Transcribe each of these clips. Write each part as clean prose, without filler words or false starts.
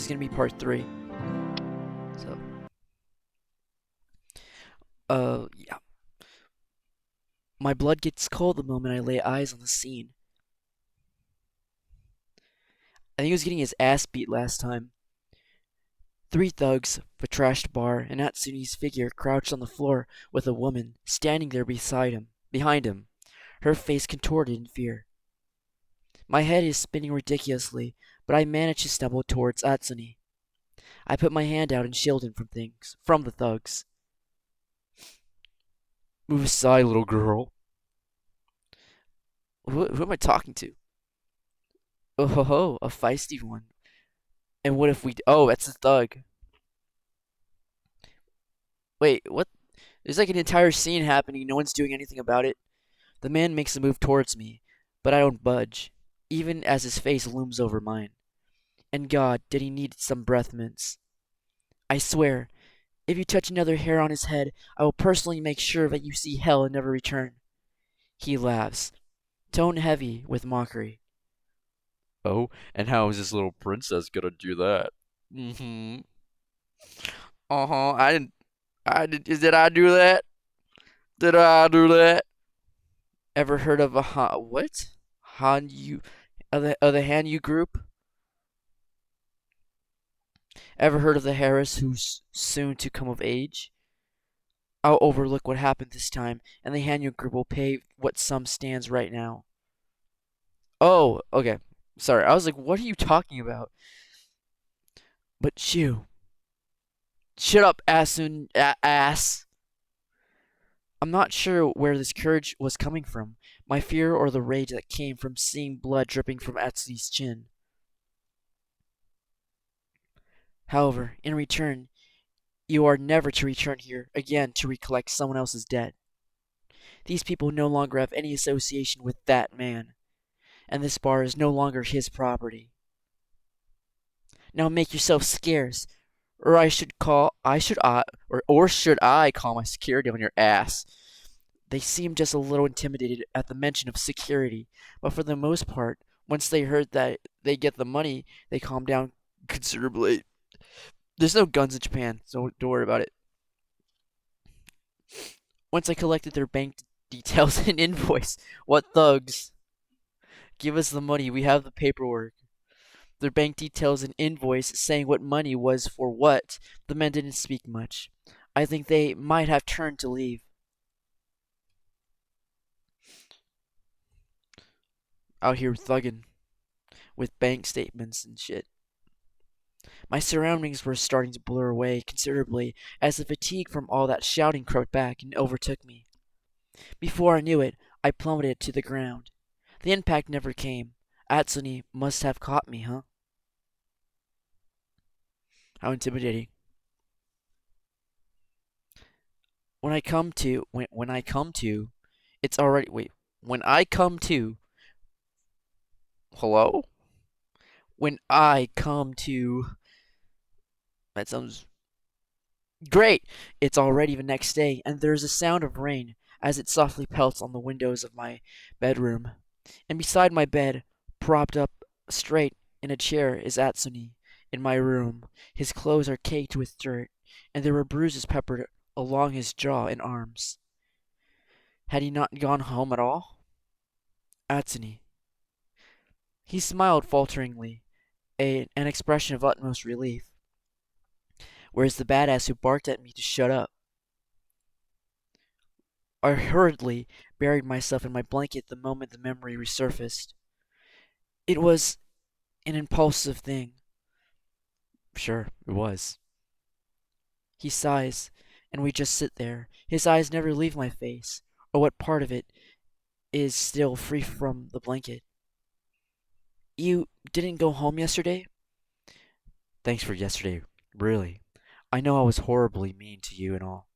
gonna be part 3. So, yeah. My blood gets cold the moment I lay eyes on the scene. I think he was getting his ass beat last time. 3 thugs, a trashed bar, and Natsune's figure crouched on the floor with a woman standing there behind him, her face contorted in fear. My head is spinning ridiculously, but I manage to stumble towards Atsune. I put my hand out and shield him from the thugs. Move aside, little girl. Who am I talking to? Oh ho ho, a feisty one. And what if we? Oh, that's a thug. Wait, what? There's like an entire scene happening. No one's doing anything about it. The man makes a move towards me, but I don't budge, even as his face looms over mine. And God, did he need some breath mints? I swear, if you touch another hair on his head, I will personally make sure that you see hell and never return. He laughs, tone heavy with mockery. Oh, and how is this little princess gonna do that? Mm-hmm. Uh-huh. Did I do that? Did I do that? Ever heard of what? Hanyu, of the Hanyu group? Ever heard of the Harris who's soon to come of age? I'll overlook what happened this time, and the Hanyu group will pay what sum stands right now. Oh, okay. Sorry, I was like, what are you talking about? But Shu. Shut up, ass. I'm not sure where this courage was coming from, my fear or the rage that came from seeing blood dripping from Atsune's chin. However, in return, you are never to return here again to recollect someone else's debt. These people no longer have any association with that man, and this bar is no longer his property. Now make yourself scarce, or should I call my security on your ass? They seemed just a little intimidated at the mention of security, but for the most part, once they heard that they get the money, they calmed down considerably. There's no guns in Japan, so don't worry about it. Once I collected their bank details and invoice, what thugs? Give us the money, we have the paperwork. Their bank details and invoice saying what money was for what. The men didn't speak much. I think they might have turned to leave. Out here thugging with bank statements and shit. My surroundings were starting to blur away considerably as the fatigue from all that shouting crept back and overtook me. Before I knew it, I plummeted to the ground. The impact never came. Atsune must have caught me, huh? How intimidating. When I come to, it's already, wait, when I come to, hello? When I come to, that sounds great. It's already the next day, and there is a sound of rain as it softly pelts on the windows of my bedroom. And beside my bed, propped up straight in a chair, is Atsune in my room. His clothes are caked with dirt, and there were bruises peppered along his jaw and arms. Had he not gone home at all? Atsune. He smiled falteringly, an expression of utmost relief. Where's the badass who barked at me to shut up? I hurriedly buried myself in my blanket the moment the memory resurfaced. It was an impulsive thing. Sure, it was. He sighs, and we just sit there. His eyes never leave my face, or what part of it is still free from the blanket. You didn't go home yesterday? Thanks for yesterday, really. I know I was horribly mean to you and all.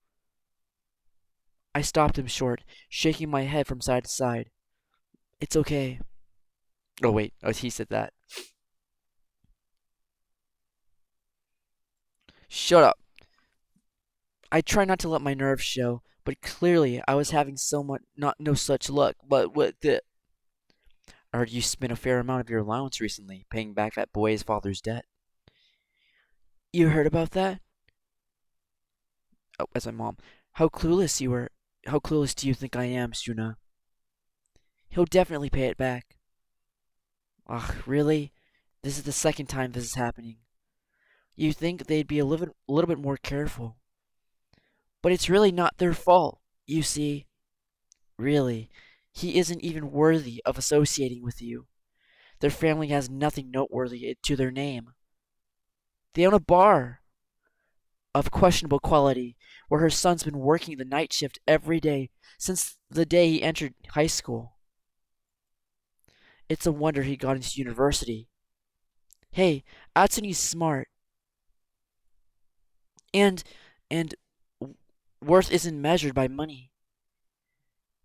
I stopped him short, shaking my head from side to side. It's okay. Oh, wait. Oh, he said that. Shut up. I try not to let my nerves show, but clearly I was having no such luck. But what the? I heard you spent a fair amount of your allowance recently, paying back that boy's father's debt. You heard about that? Oh, as my mom. How clueless you were. How clueless do you think I am, Suna? He'll definitely pay it back. Ugh, really? This is the second time this is happening. You think they'd be a little bit more careful. But it's really not their fault. You see, really, he isn't even worthy of associating with you. Their family has nothing noteworthy to their name. They own a bar of questionable quality where her son's been working the night shift every day since the day he entered high school. It's a wonder he got into university. Hey, Atsune's smart, and and worth isn't measured by money.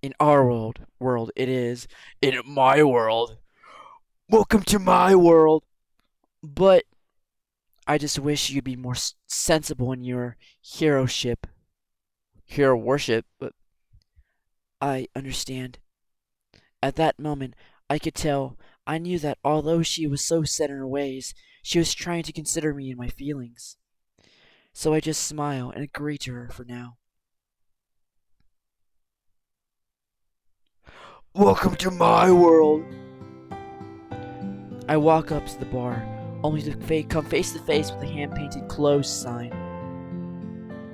In our world it is. In my world. Welcome to my world. But I just wish you'd be more sensible in your heroship. Hero worship, but I understand. At that moment, I could tell, I knew that although she was so set in her ways, she was trying to consider me and my feelings. So I just smile and agree to her for now. Welcome to my world. I walk up to the bar, only to come face to face with a hand-painted closed sign.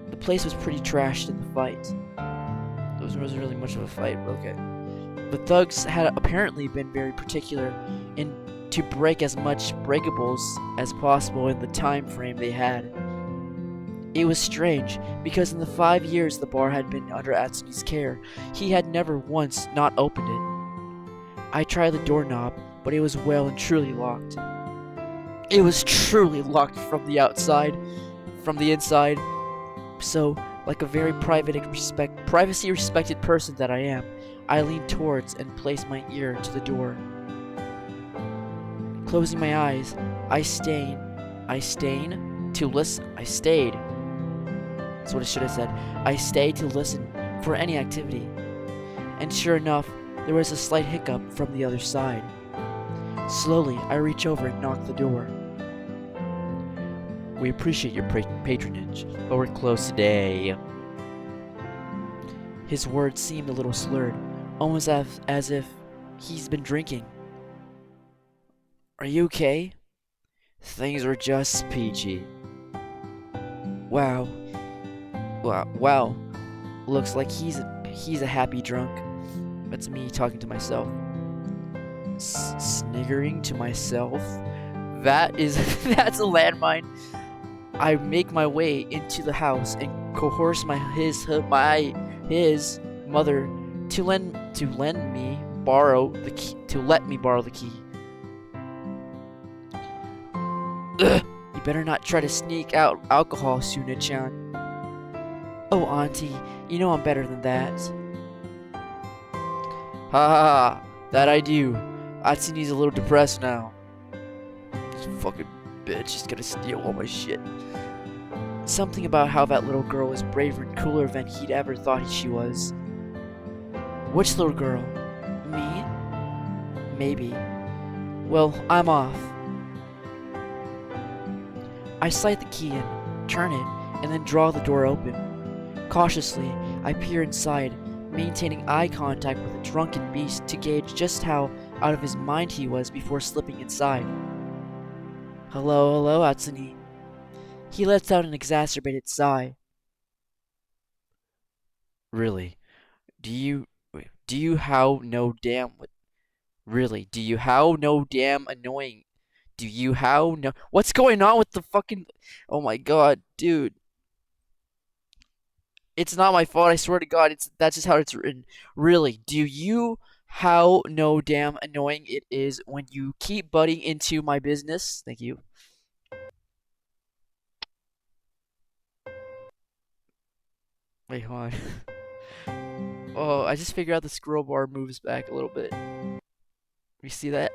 The place was pretty trashed in the fight. There wasn't really much of a fight, but okay. The thugs had apparently been very particular in to break as much breakables as possible in the time frame they had. It was strange, because in the 5 years the bar had been under Atsune's care, he had never once not opened it. I tried the doorknob, but it was well and truly locked. It was truly locked from the outside, from the inside. So, like a very privacy respected person that I am, I leaned towards and placed my ear to the door. Closing my eyes, I stayed to listen. I stayed. That's what I should have said. I stayed to listen for any activity. And sure enough, there was a slight hiccup from the other side. Slowly, I reach over and knock the door. We appreciate your patronage, but we're closed today. His words seemed a little slurred, almost as if he's been drinking. Are you okay? Things are just peachy. Wow. Wow. Looks like he's a happy drunk. That's me talking to myself. Sniggering to myself? That's a landmine. I make my way into the house and coerce his mother to let me borrow the key. Ugh, you better not try to sneak out alcohol, Suna-chan. Oh, Auntie, you know I'm better than that. Ha ha ha, that I do. Atsune's a little depressed now. This fucking bitch is gonna steal all my shit. Something about how that little girl was braver and cooler than he'd ever thought she was. Which little girl? Me? Maybe. Well, I'm off. I slide the key in, turn it, and then draw the door open. Cautiously, I peer inside, maintaining eye contact with the drunken beast to gauge just how out of his mind he was before slipping inside. Hello, Atsune. He lets out an exacerbated sigh. Really? Do you how no damn what? Really? Do you how no damn annoying? Do you how no? What's going on with the fucking? Oh my god, dude! It's not my fault. I swear to God, that's just how it's written. Really? Do you how no damn annoying it is when you keep butting into my business? Thank you. Wait, hold on. Oh, I just figured out the scroll bar moves back a little bit. You see that?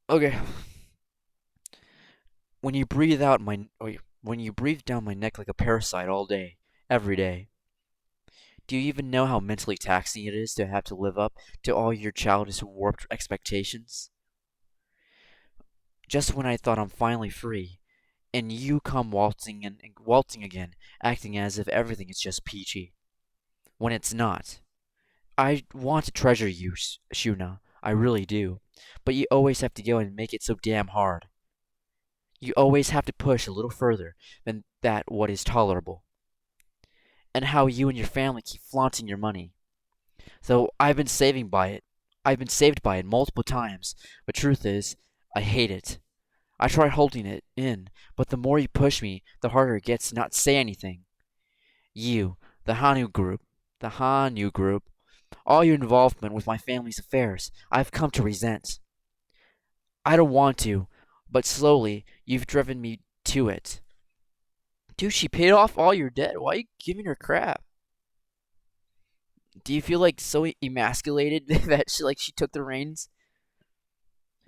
Okay. When you breathe out when you breathe down my neck like a parasite all day, every day, Do you even know how mentally taxing it is to have to live up to all your childish warped expectations? Just when I thought I'm finally free, and you come waltzing again, acting as if everything is just peachy, when it's not. I want to treasure you, Shuna. I really do. But you always have to go and make it so damn hard. You always have to push a little further than that what is tolerable. And how you and your family keep flaunting your money. Though I've been saving by it. I've been saved by it multiple times. But truth is, I hate it. I try holding it in, but the more you push me, the harder it gets to not say anything. You, the Hanu group, all your involvement with my family's affairs, I've come to resent. I don't want to, but slowly you've driven me to it. Dude, she paid off all your debt. Why are you giving her crap? Do you feel like so emasculated that she took the reins,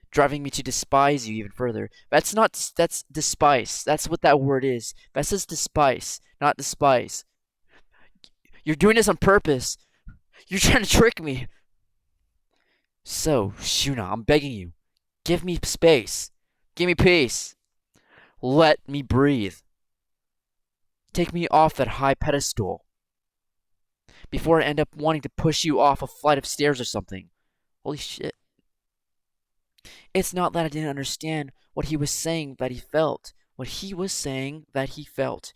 driving me to despise you even further? That's despise. That's what that word is. That says despise, not despise. You're doing this on purpose. You're trying to trick me. So, Shuna, I'm begging you. Give me space. Give me peace. Let me breathe. Take me off that high pedestal before I end up wanting to push you off a flight of stairs or something. Holy shit. It's not that I didn't understand what he was saying that he felt. What he was saying that he felt.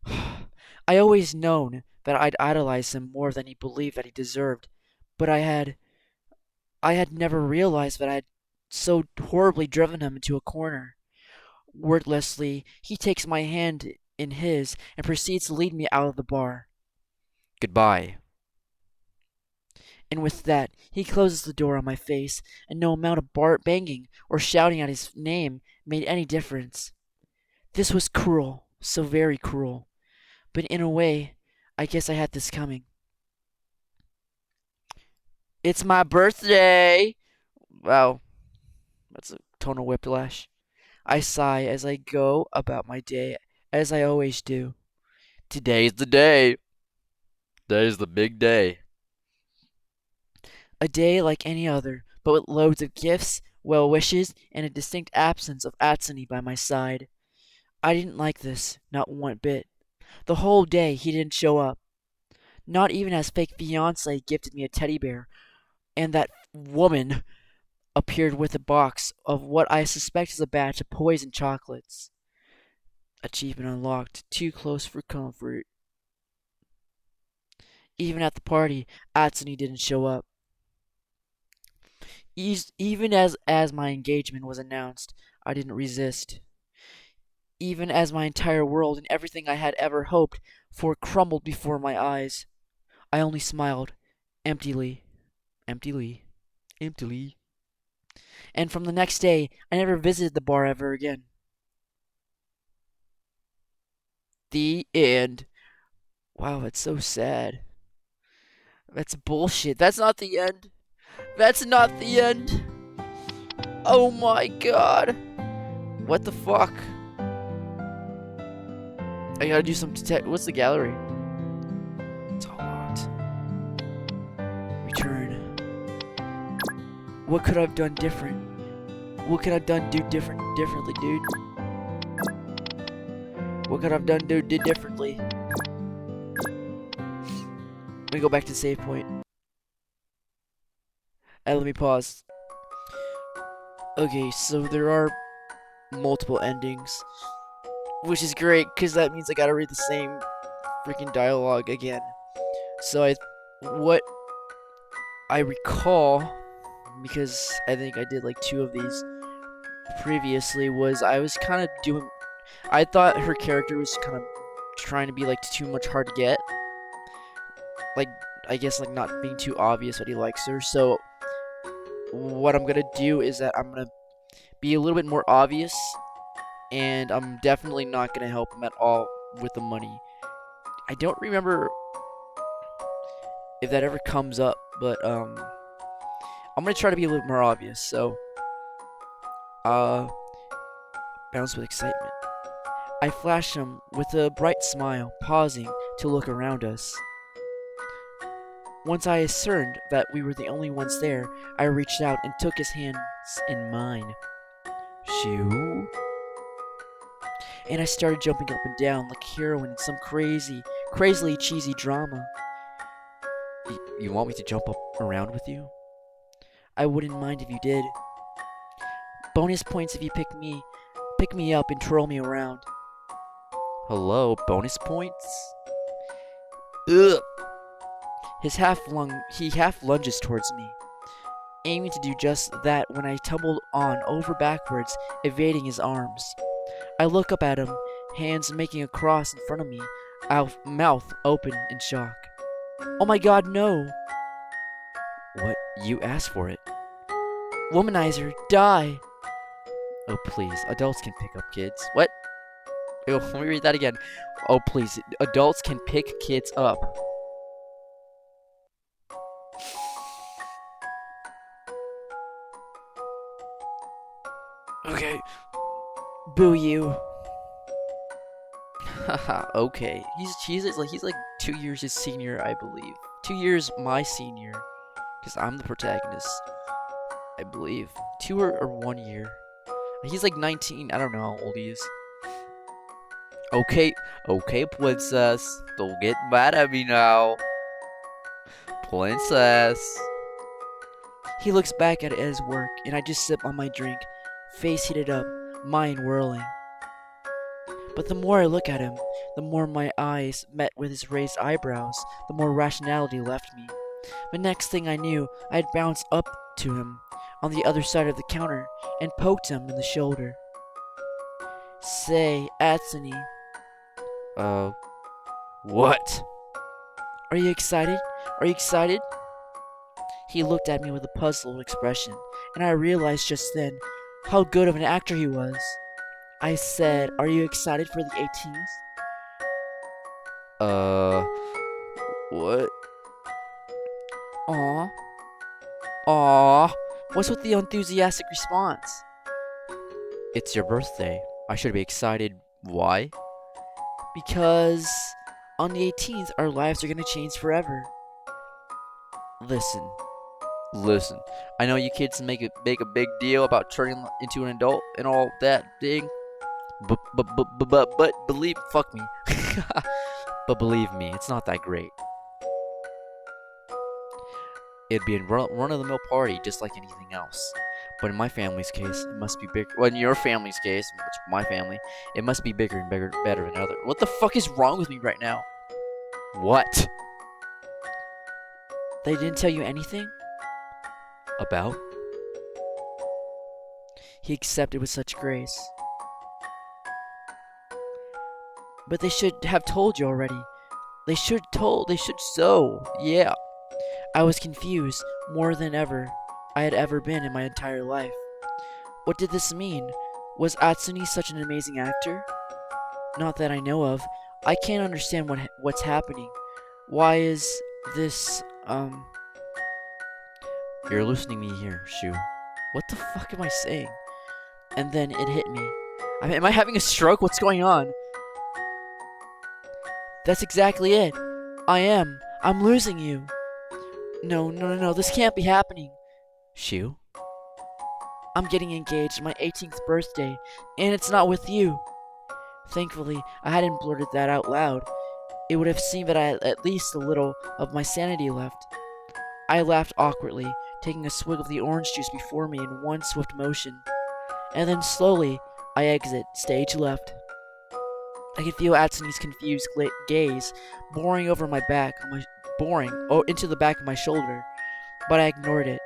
I always known that I'd idolized him more than he believed that he deserved, but I had never realized that I had so horribly driven him into a corner. Wordlessly, he takes my hand in his and proceeds to lead me out of the bar. Goodbye. And with that, he closes the door on my face, and no amount of banging or shouting out his name made any difference. This was cruel, so very cruel. But in a way, I guess I had this coming. It's my birthday! Wow, that's a tonal whiplash. I sigh as I go about my day, as I always do. Today's the day. Today's the big day. A day like any other, but with loads of gifts, well wishes, and a distinct absence of Atsuni by my side. I didn't like this, not one bit. The whole day he didn't show up. Not even as fake fiancé gifted me a teddy bear, and that woman appeared with a box of what I suspect is a batch of poison chocolates. Achievement unlocked. Too close for comfort. Even at the party, Atsuni didn't show up. Even as my engagement was announced, I didn't resist. Even as my entire world and everything I had ever hoped for crumbled before my eyes, I only smiled, emptily, emptily, emptily. And from the next day, I never visited the bar ever again. The end. Wow, that's so sad. That's bullshit. That's not the end. That's not the end. Oh my god. What the fuck? I gotta do some what's the gallery? It's all locked. Return. What could I have done different? What could I have done differently, dude? What could I have done did differently? Let me go back to the save point. And let me pause. Okay, so there are multiple endings, which is great because that means I gotta read the same freaking dialogue again. So what I recall, because I think I did like 2 of these previously, was I was kind of doing. I thought her character was kind of trying to be like too much hard to get, like I guess like not being too obvious that he likes her. So what I'm gonna do is that I'm gonna be a little bit more obvious, and I'm definitely not gonna help him at all with the money. I don't remember if that ever comes up, but I'm gonna try to be a little more obvious. So bounce with excitement. I flash him with a bright smile, pausing to look around us. Once I discerned that we were the only ones there, I reached out and took his hands in mine. Shoo? And I started jumping up and down like a heroine in some crazily cheesy drama. You want me to jump up around with you? I wouldn't mind if you did. Bonus points if you pick me up and twirl me around. Hello, bonus points? Ugh. He half lunges towards me, aiming to do just that when I tumbled on over backwards, evading his arms. I look up at him, hands making a cross in front of me, mouth open in shock. Oh my god, no! What? You asked for it. Womanizer, die! Oh, please. Adults can pick up kids. What? Ew, let me read that again. Oh, please. Adults can pick kids up. Okay. Boo you. Haha, okay. He's like 2 years his senior, I believe. 2 years my senior. Because I'm the protagonist. I believe. 2 or 1 year. He's like 19. I don't know how old he is. Okay, princess. Don't get mad at me now. Princess. He looks back at his work, and I just sip on my drink, face heated up, mind whirling. But the more I look at him, the more my eyes met with his raised eyebrows, the more rationality left me. The next thing I knew, I had bounced up to him on the other side of the counter and poked him in the shoulder. Say, Atsuni. What? Are you excited? Are you excited? He looked at me with a puzzled expression, and I realized just then how good of an actor he was. I said, are you excited for the 18th? What? Aw. Aw. What's with the enthusiastic response? It's your birthday. I should be excited. Why? Because on the 18th, our lives are gonna change forever. Listen. I know you kids make a big deal about turning into an adult and all that thing. But believe, fuck me. But believe me, it's not that great. It'd be a run-of-the-mill party just like anything else. But in my family's case, it must be bigger. Well, in your family's case, which is my family, it must be bigger and better than other. What the fuck is wrong with me right now? What? They didn't tell you anything? About? He accepted with such grace. But they should have told you already. They should so. Yeah. I was confused more than I had ever been in my entire life. What did this mean? Was Atsuni such an amazing actor? Not that I know of. I can't understand what's happening. Why is this, You're loosening me here, Shu. What the fuck am I saying? And then it hit me. Am I having a stroke? What's going on? That's exactly it. I am. I'm losing you. No. This can't be happening. Shu? I'm getting engaged on my 18th birthday, and it's not with you. Thankfully, I hadn't blurted that out loud. It would have seemed that I had at least a little of my sanity left. I laughed awkwardly, taking a swig of the orange juice before me in one swift motion. And then slowly, I exit, stage left. I could feel Atsuni's confused gaze boring into the back of my shoulder, but I ignored it.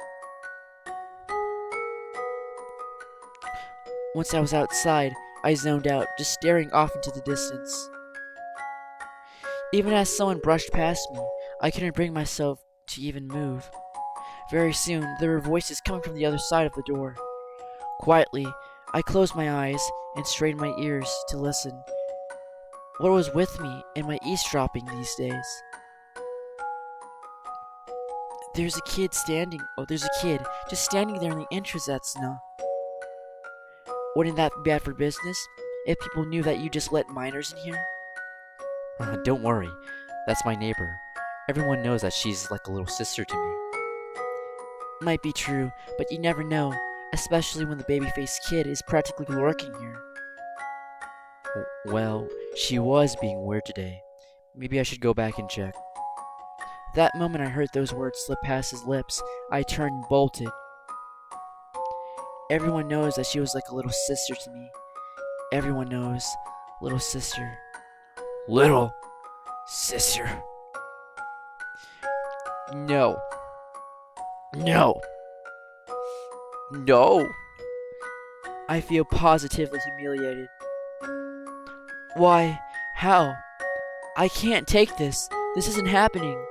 Once I was outside, I zoned out, just staring off into the distance. Even as someone brushed past me, I couldn't bring myself to even move. Very soon, there were voices coming from the other side of the door. Quietly, I closed my eyes and strained my ears to listen. What was with me and my eavesdropping these days? There's a kid just standing there in the entrance, Etsuna. Wouldn't that be bad for business, if people knew that you just let minors in here? Don't worry. That's my neighbor. Everyone knows that she's like a little sister to me. Might be true, but you never know, especially when the baby-faced kid is practically lurking here. Well, she was being weird today. Maybe I should go back and check. That moment I heard those words slip past his lips, I turned and bolted. Everyone knows that she was like a little sister to me. Everyone knows. Little sister. Little sister. No. No. No. I feel positively humiliated. Why? How? I can't take this. This isn't happening.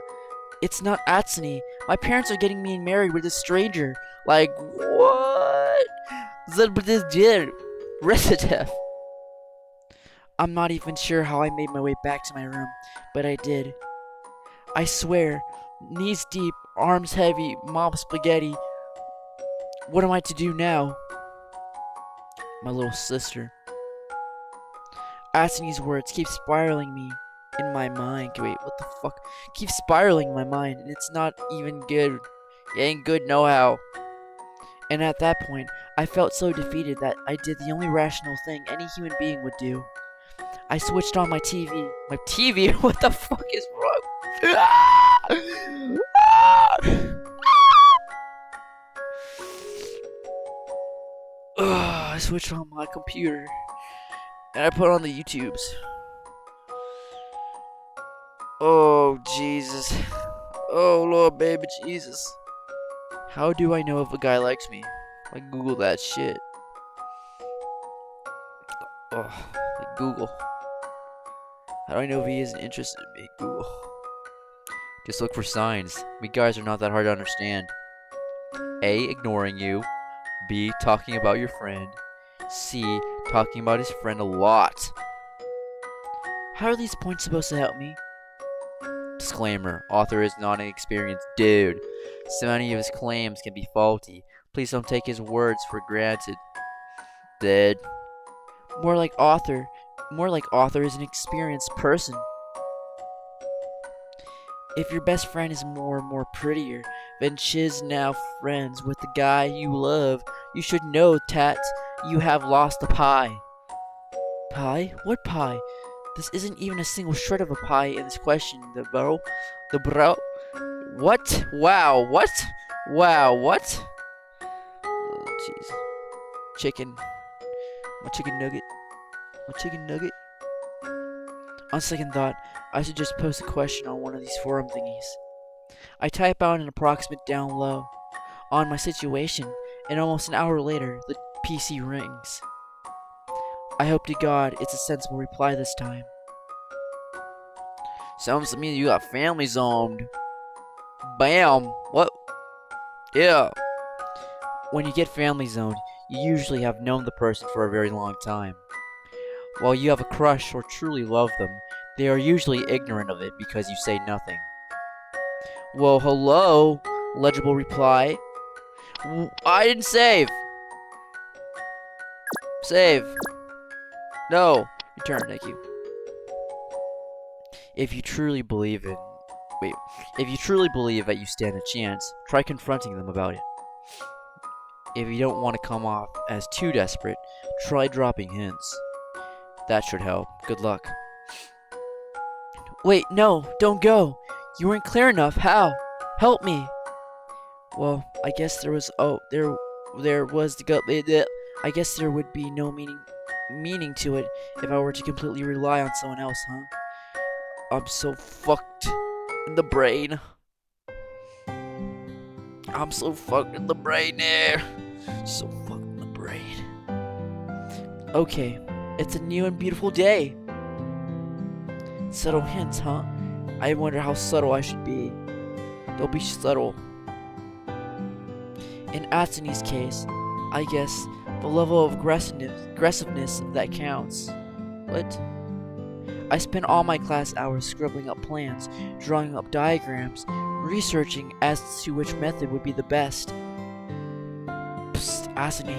It's not Atsuni. My parents are getting me married with a stranger. Like, what? Recitative. I'm not even sure how I made my way back to my room, but I did. I swear, knees deep, arms heavy, mom spaghetti. What am I to do now? My little sister. Atsuni's words keep spiraling me in my mind. Wait, what the fuck? Keep spiraling in my mind, and it's not even good. It ain't good no how. And at that point, I felt so defeated that I did the only rational thing any human being would do. I switched on my TV. My TV? What the fuck is wrong? I switched on my computer. And I put on the YouTubes. Oh, Jesus. Oh, Lord, baby Jesus. How do I know if a guy likes me? I Google that shit. Oh, Google. How do I know if he isn't interested in me? Google. Just look for signs. We guys are not that hard to understand. A. Ignoring you. B. Talking about your friend. C. Talking about his friend a lot. How are these points supposed to help me? Disclaimer. Author is not an experienced dude. So many of his claims can be faulty. Please don't take his words for granted. Dead. More like author is an experienced person. If your best friend is more and more prettier than she's now friends with the guy you love, you should know, Tat, you have lost a pie. Pie? What pie? This isn't even a single shred of a pie in this question, the bro. What? Wow, what? Wow, what? Oh, jeez. Chicken. My chicken nugget. My chicken nugget. On second thought, I should just post a question on one of these forum thingies. I type out an approximate down low on my situation, and almost an hour later, the PC rings. I hope to God it's a sensible reply this time. Sounds to me you got family zoned. Bam! What? Yeah. When you get family zoned, you usually have known the person for a very long time. While you have a crush or truly love them, they are usually ignorant of it because you say nothing. Well, hello, legible reply. I didn't save. Save. No. Return, thank you. If you truly believe that you stand a chance, try confronting them about it. If you don't want to come off as too desperate, try dropping hints. That should help. Good luck. Wait, no, don't go. You weren't clear enough. How? Help me. Well, I guess there was I guess there would be no meaning to it if I were to completely rely on someone else, huh? I'm so fucked in the brain. I'm so fucked in the brain there. So fucked in the brain. Okay, it's a new and beautiful day. Subtle hints, huh? I wonder how subtle I should be. Don't be subtle. In Atsuni's case, I guess the level of aggressiveness that counts. What? I spent all my class hours scribbling up plans, drawing up diagrams, researching as to which method would be the best. Psst, Asuni.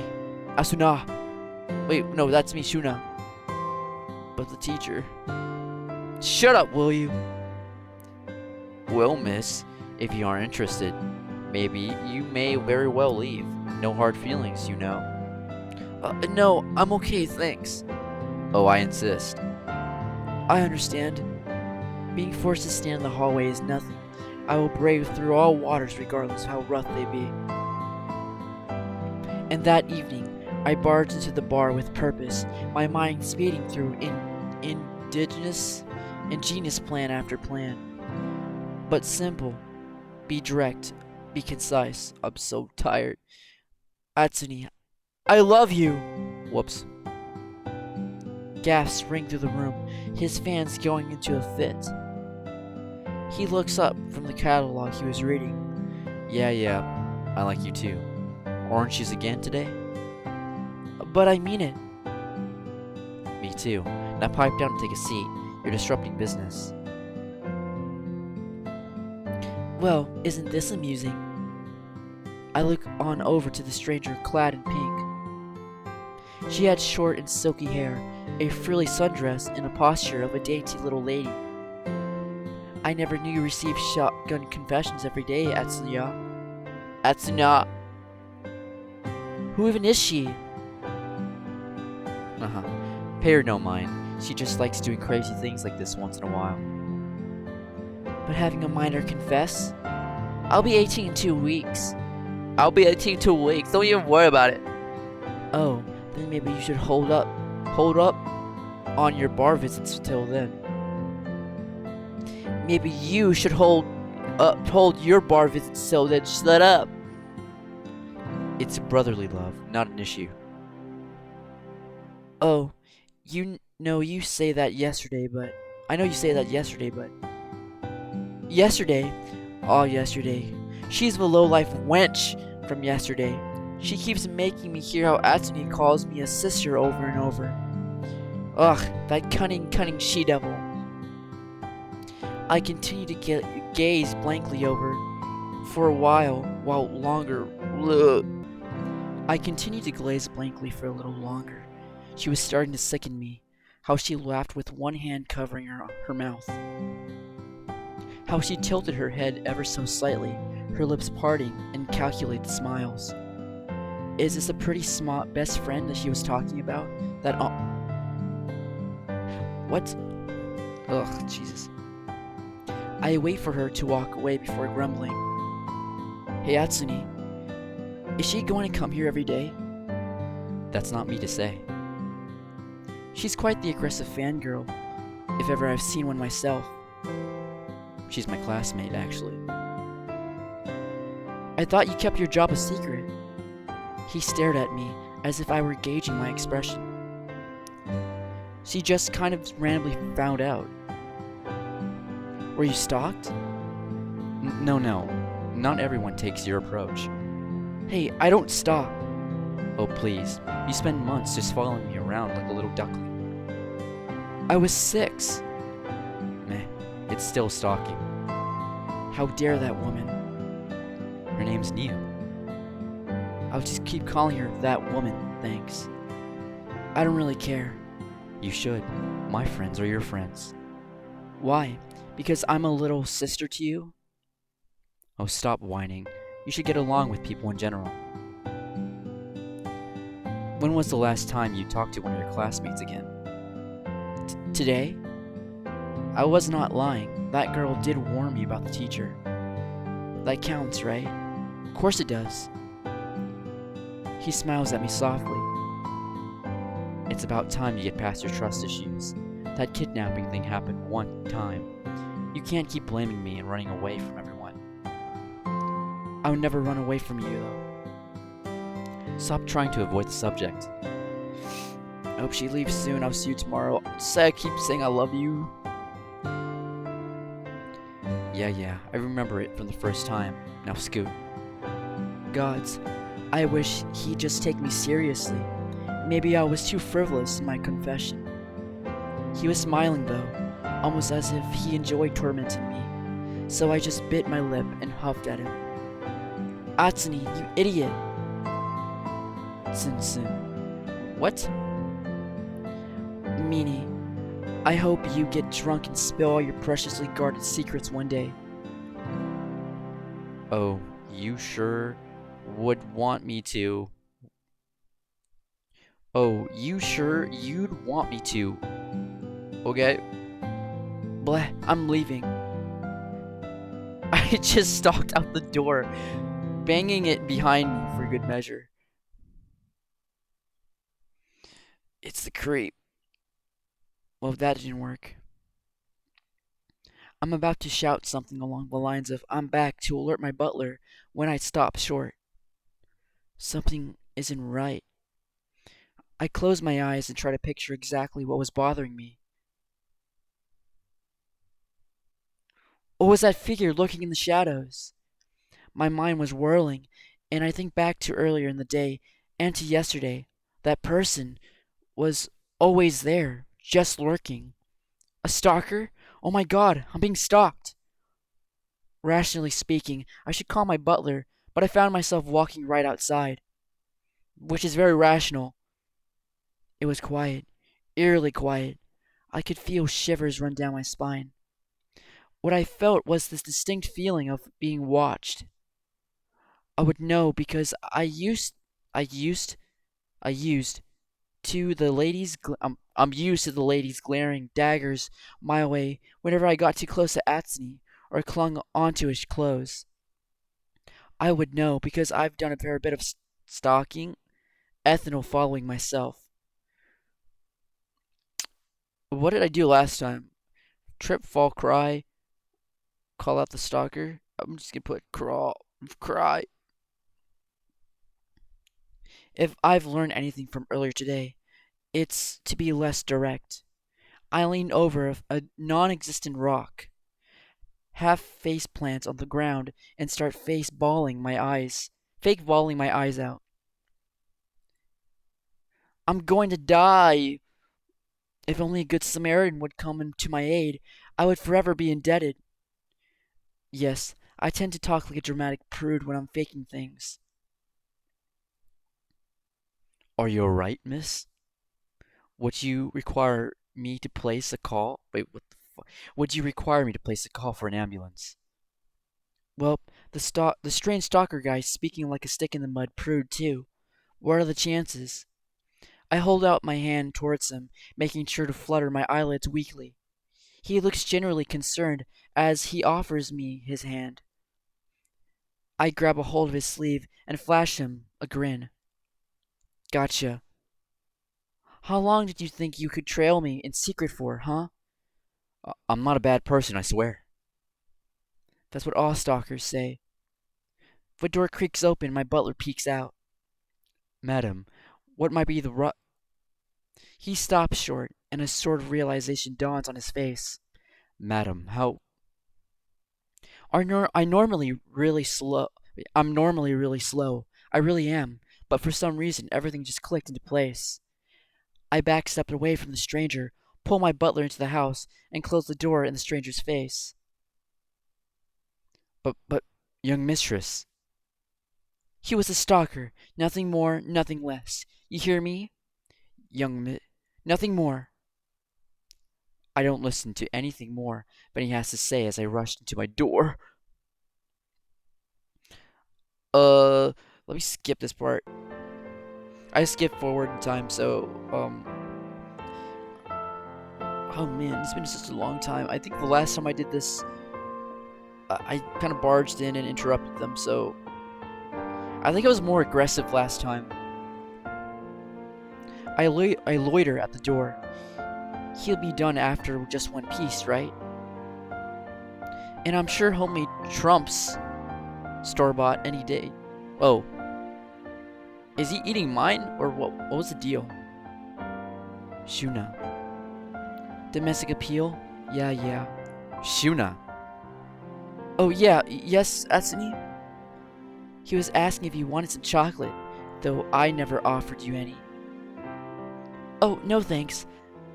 Asuna. Wait, no, that's me, Shuna. But the teacher. Shut up, will you? Well, miss, if you aren't interested, maybe you may very well leave. No hard feelings, you know. No, I'm okay, thanks. Oh, I insist. I understand. Being forced to stand in the hallway is nothing. I will brave through all waters regardless how rough they be. And that evening, I barged into the bar with purpose, my mind speeding through ingenious plan after plan. But simple, be direct, be concise. I'm so tired. Atsuni, I love you! Whoops. Gasps ring through the room, his fans going into a fit. He looks up from the catalog he was reading. Yeah, I like you too. Orange juice again today? But I mean it. Me too. Now pipe down and take a seat. You're disrupting business. Well, isn't this amusing? I look on over to the stranger clad in pink. She had short and silky hair, a frilly sundress, and a posture of a dainty little lady. I never knew you received shotgun confessions every day, Atsunya. Atsunya! Who even is she? Pay her no mind. She just likes doing crazy things like this once in a while. But having a minor confess? I'll be 18 in 2 weeks. I'll be 18 in 2 weeks. Don't even worry about it. Oh, then maybe you should hold up on your bar visits till then. Maybe you should hold your bar visits till then. Shut up. It's brotherly love, not an issue. Oh, you know you say that yesterday, but I know you say that yesterday, but yesterday, oh yesterday, she's the low-life wench from yesterday. She keeps making me hear how Atsuni calls me a sister over and over. Ugh, that cunning she-devil. I continue to gaze blankly over for a while longer. Ugh. I continued to glaze blankly for a little longer. She was starting to sicken me. How she laughed with one hand covering her mouth. How she tilted her head ever so slightly, her lips parting in calculated smiles. Is this a pretty smart best friend that she was talking about? What? Ugh, Jesus. I wait for her to walk away before grumbling. Hey Atsuni, is she going to come here every day? That's not me to say. She's quite the aggressive fangirl, if ever I've seen one myself. She's my classmate, actually. I thought you kept your job a secret. He stared at me as if I were gauging my expression. She just kind of randomly found out. Were you stalked? No. Not everyone takes your approach. Hey, I don't stalk. Oh, please. You spend months just following me around like a little duckling. I was 6. Meh. It's still stalking. How dare that woman? Her name's Nia. I'll just keep calling her that woman, thanks. I don't really care. You should. My friends are your friends. Why? Because I'm a little sister to you? Oh, stop whining. You should get along with people in general. When was the last time you talked to one of your classmates again? Today? I was not lying. That girl did warn me about the teacher. That counts, right? Of course it does. He smiles at me softly. It's about time you get past your trust issues. That kidnapping thing happened one time. You can't keep blaming me and running away from everyone. I would never run away from you, though. Stop trying to avoid the subject. I hope she leaves soon. I'll see you tomorrow. Say I keep saying I love you. Yeah, I remember it from the first time. Now scoot. Gods, I wish he'd just take me seriously. Maybe I was too frivolous in my confession. He was smiling though, almost as if he enjoyed tormenting me. So I just bit my lip and huffed at him. Atsuni, you idiot! Tsun. What? Meanie, I hope you get drunk and spill all your preciously guarded secrets one day. Oh, you sure would want me to. Oh, you sure you'd want me to. Okay? Bleh, I'm leaving. I just stalked out the door, banging it behind me for good measure. It's the creep. Well, that didn't work. I'm about to shout something along the lines of "I'm back" to alert my butler when I stop short. Something isn't right. I close my eyes and try to picture exactly what was bothering me. What was that figure lurking in the shadows? My mind was whirling, and I think back to earlier in the day and to yesterday. That person was always there, just lurking. A stalker? Oh my god, I'm being stalked. Rationally speaking, I should call my butler, but I found myself walking right outside, which is very rational. It was quiet, eerily quiet. I could feel shivers run down my spine. What I felt was this distinct feeling of being watched. I would know because I used to the ladies. I'm used to the ladies glaring daggers my way whenever I got too close to Atsney or clung onto his clothes. I would know because I've done a fair bit of stalking, ethanol following myself. What did I do last time? Trip, fall, cry, call out the stalker. I'm just gonna put cry. If I've learned anything from earlier today, it's to be less direct. I lean over a non existent rock, half face plant on the ground, and start fake bawling my eyes out. I'm going to die! If only a good Samaritan would come to my aid, I would forever be indebted. Yes, I tend to talk like a dramatic prude when I'm faking things. Are you alright, miss? Would you require me to place a call? Wait, what the fuck? Would you require me to place a call for an ambulance? Well, the strange stalker guy's speaking like a stick in the mud prude, too. What are the chances? I hold out my hand towards him, making sure to flutter my eyelids weakly. He looks generally concerned as he offers me his hand. I grab a hold of his sleeve and flash him a grin. Gotcha. How long did you think you could trail me in secret for, huh? I'm not a bad person, I swear. That's what all stalkers say. The door creaks open, my butler peeks out. Madam, what might be the He stops short, and a sort of realization dawns on his face. Madam, how. I'm normally really slow. I really am. But for some reason, everything just clicked into place. I backstepped away from the stranger, pull my butler into the house, and close the door in the stranger's face. But, young mistress. He was a stalker. Nothing more, nothing less. You hear me? Nothing more. I don't listen to anything more Benny has to say as I rushed into my door. Uh, Let me skip this part. I skipped forward in time, so, oh man, it's been such a long time. I think the last time I did this, I kind of barged in and interrupted them, so I think I was more aggressive last time. I loiter at the door. He'll be done after just one piece, right? And I'm sure homemade trumps store-bought any day. Oh. Is he eating mine, or what was the deal? Shuna. Domestic appeal? Yeah. Shuna. Oh yeah, yes, Atsuni? He was asking if you wanted some chocolate, though I never offered you any. Oh, no thanks,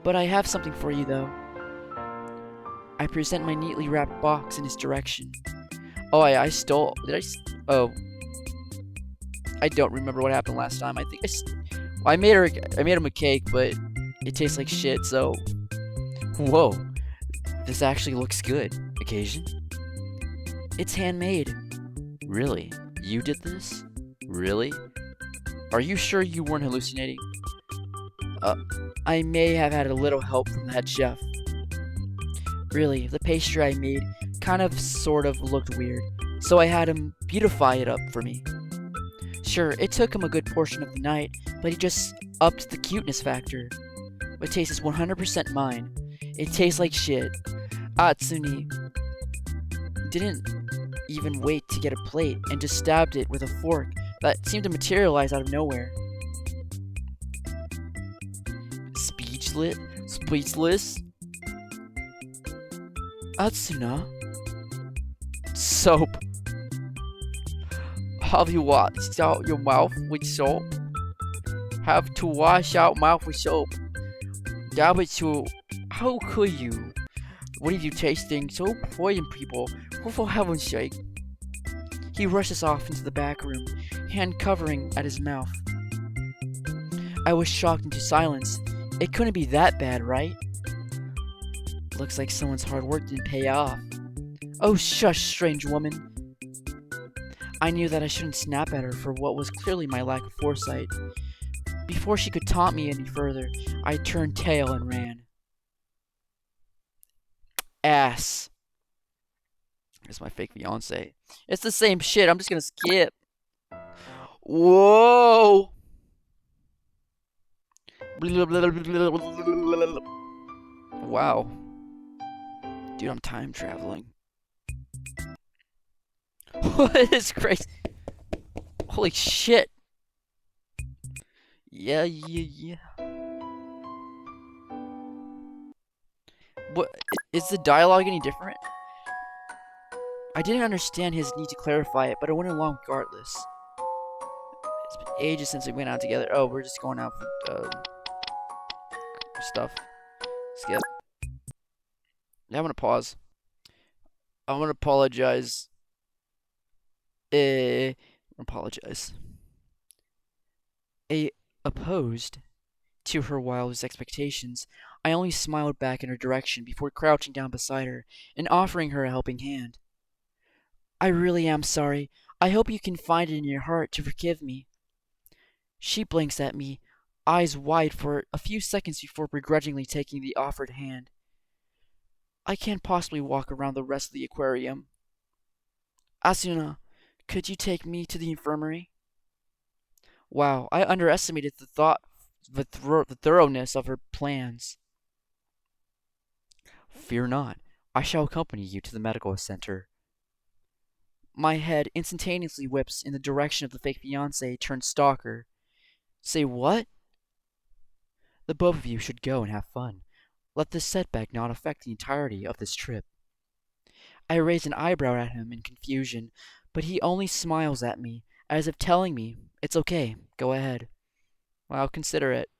but I have something for you though. I present my neatly wrapped box in his direction. Oh, I stole. Oh. I don't remember what happened last time. I think I made him a cake, but it tastes like shit, so. Whoa. This actually looks good. Occasion? It's handmade. Really? You did this? Really? Are you sure you weren't hallucinating? Uh, I may have had a little help from the head chef. Really, the pastry I made kind of sort of looked weird, so I had him beautify it up for me. Sure, it took him a good portion of the night, but he just upped the cuteness factor. My taste is 100% mine. It tastes like shit. Atsuni didn't even wait to get a plate and just stabbed it with a fork that seemed to materialize out of nowhere. Speechless? Speechless? Atsuna? Soap. Have you washed out your mouth with soap? Have to wash out mouth with soap. That was so. How could you? What are you tasting? So poison people. For heaven's sake. He rushes off into the back room, hand covering at his mouth. I was shocked into silence. It couldn't be that bad, right? Looks like someone's hard work didn't pay off. Oh, shush, strange woman. I knew that I shouldn't snap at her for what was clearly my lack of foresight. Before she could taunt me any further, I turned tail and ran. Ass. It's my fake fiance. It's the same shit. I'm just gonna skip. Whoa. Wow. Dude, I'm time traveling. What is crazy? Holy shit. Yeah. What is the dialogue any different? I didn't understand his need to clarify it, but I went along regardless. It's been ages since we went out together. Oh, we're just going out for Stuff. Skip. Yeah, I'm gonna pause. I'm gonna apologize. Apologize. Opposed to her wildest expectations, I only smiled back in her direction before crouching down beside her and offering her a helping hand. I really am sorry. I hope you can find it in your heart to forgive me. She blinks at me, eyes wide for a few seconds before begrudgingly taking the offered hand. I can't possibly walk around the rest of the aquarium. Asuna, could you take me to the infirmary? Wow, I underestimated the thoroughness of her plans. Fear not. I shall accompany you to the medical center. My head instantaneously whips in the direction of the fake fiancé turned stalker. Say what? The both of you should go and have fun. Let this setback not affect the entirety of this trip. I raise an eyebrow at him in confusion, but he only smiles at me, as if telling me, it's okay, go ahead. I'll consider it.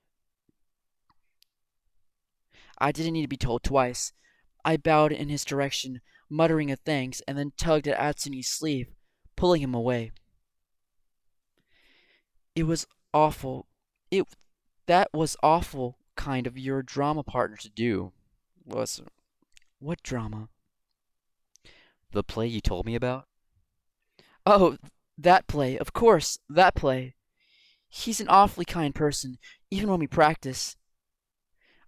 I didn't need to be told twice. I bowed in his direction, muttering a thanks, and then tugged at Atsuni's sleeve, pulling him away. It was awful. That was awful kind of your drama partner to do. What drama? The play you told me about? Oh, that play. Of course, that play. He's an awfully kind person, even when we practice.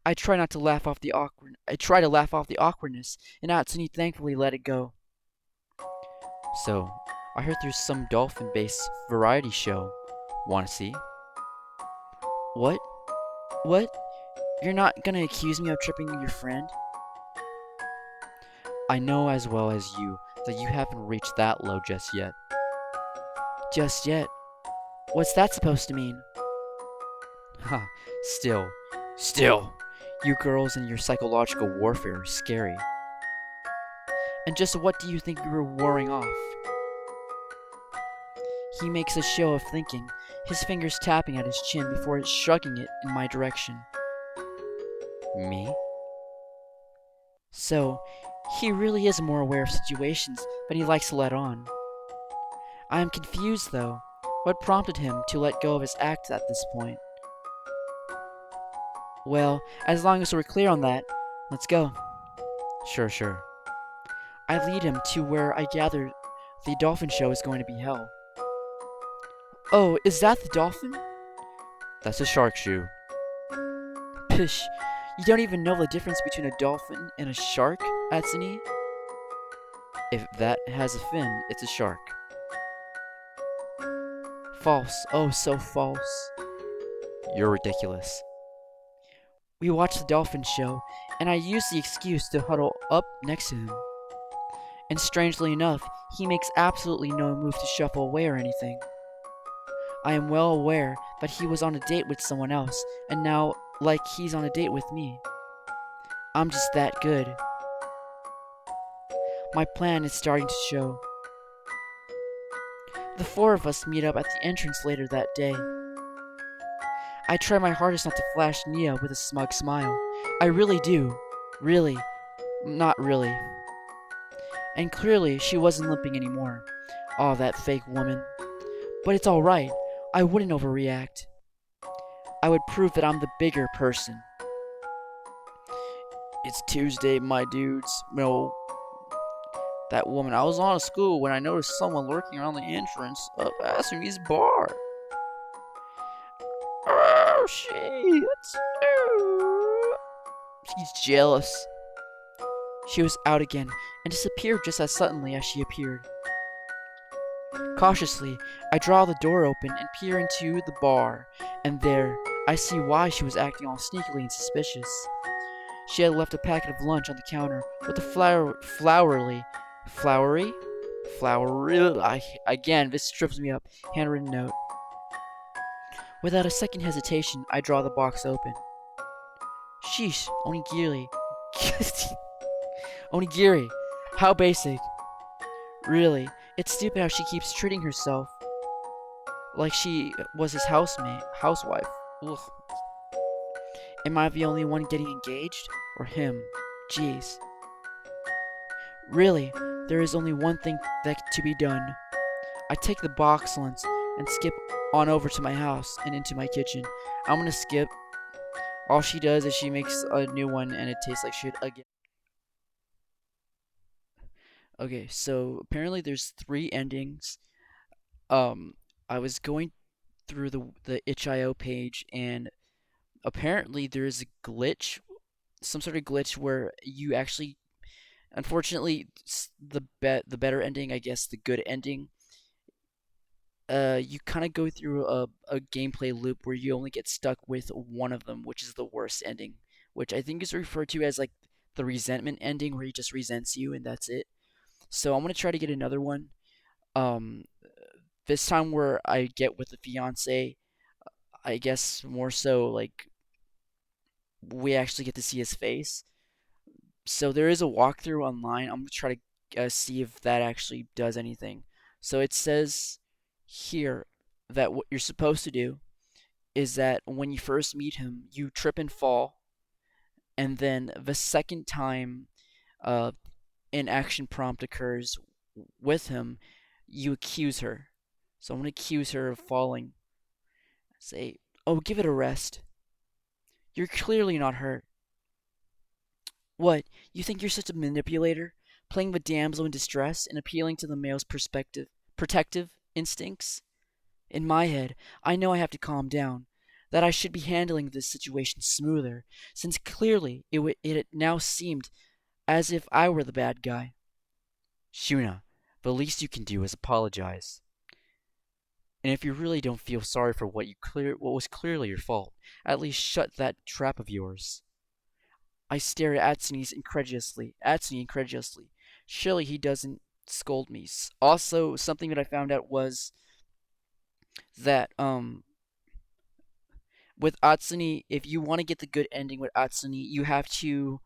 I try to laugh off the awkwardness, and Atsuni thankfully let it go. So, I heard there's some dolphin-based variety show. Wanna see? What? What? You're not gonna accuse me of tripping your friend? I know as well as you that you haven't reached that low just yet. Just yet? What's that supposed to mean? Ha, still. You girls and your psychological warfare are scary. And just what do you think you were warring off? He makes a show of thinking, his fingers tapping at his chin before shrugging it in my direction. Me? So, he really is more aware of situations than he likes to let on. I am confused, though. What prompted him to let go of his act at this point? Well, as long as we're clear on that, let's go. Sure. I lead him to where I gather The dolphin show is going to be hell. Oh, is that the dolphin? That's a shark shoe. Pish, you don't even know the difference between a dolphin and a shark, Atsuni? If that has a fin, it's a shark. False, oh so false. You're ridiculous. We watched the dolphin show, and I used the excuse to huddle up next to him. And strangely enough, he makes absolutely no move to shuffle away or anything. I am well aware that he was on a date with someone else, and now, like, he's on a date with me. I'm just that good. My plan is starting to show. The four of us meet up at the entrance later that day. I try my hardest not to flash Nia with a smug smile. I really do. Really. Not really. And clearly, she wasn't limping anymore. Aw, that fake woman. But it's alright. I wouldn't overreact. I would prove that I'm the bigger person. It's Tuesday, my dudes. No, that woman. I was on a school when I noticed someone lurking around the entrance of Asumi's bar. Oh, shit. She's jealous. She was out again and disappeared just as suddenly as she appeared. Cautiously, I draw the door open and peer into the bar, and there, I see why she was acting all sneakily and suspicious. She had left a packet of lunch on the counter with a again, this trips me up, handwritten note. Without a second hesitation, I draw the box open. Sheesh, onigiri. Onigiri. How basic. Really, it's stupid how she keeps treating herself like she was his housewife. Ugh. Am I the only one getting engaged? Or him? Jeez. Really, there is only one thing that to be done. I take the box lunch and skip on over to my house and into my kitchen. I'm gonna skip. All she does is she makes a new one and it tastes like shit again. Okay, so apparently there's 3 endings. Um, I was going through the itch.io page, and apparently there is a glitch, some sort of glitch where you actually, unfortunately, the better ending, I guess, the good ending. You kind of go through a gameplay loop where you only get stuck with one of them, which is the worst ending, which I think is referred to as like the resentment ending, where he just resents you and that's it. So I'm gonna try to get another one. Um, this time where I get with the fiance, I guess more so like we actually get to see his face. So there is a walkthrough online. I'm gonna try to see if that actually does anything. So it says here that what you're supposed to do is that when you first meet him, you trip and fall, and then the second time uh, an action prompt occurs with him, you accuse her. So I'm gonna accuse her of falling. Say, "Oh, give it a rest. You're clearly not hurt. What, you think you're such a manipulator? Playing the damsel in distress and appealing to the male's protective instincts? In my head, I know I have to calm down, that I should be handling this situation smoother, since clearly it now seemed as if I were the bad guy. Shuna, the least you can do is apologize. And if you really don't feel sorry for what was clearly your fault, at least shut that trap of yours." I stare at Atsuni incredulously. Surely he doesn't scold me. Also, something that I found out was that with Atsuni, if you want to get the good ending with Atsuni, you have to